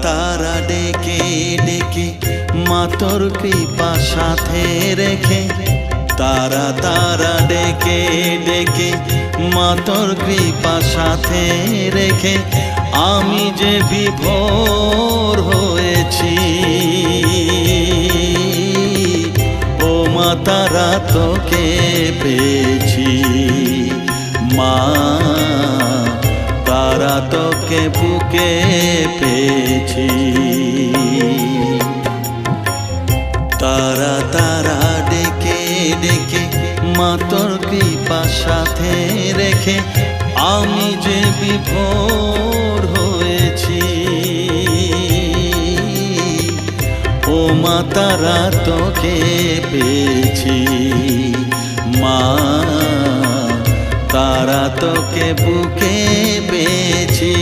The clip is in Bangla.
তারা ডেকে ডেকে মা তোর কৃপা সাথে রেখে, তারা তারা ডেকে ডেকে মা তোর কৃপা সাথে রেখে আমি যে বিভোর হয়েছি। ও মা তারা তোকে পেয়েছি, মা তারা তোকে বুকে পেয়েছি। তারা তারা ডেকে ডেকে মা তোর কৃপা সাথে রেখে আমি যে বিভোর হয়েছি। ও মা তারা তোকে পেয়েছি, মা তারা তোকে বুকে পেয়েছি।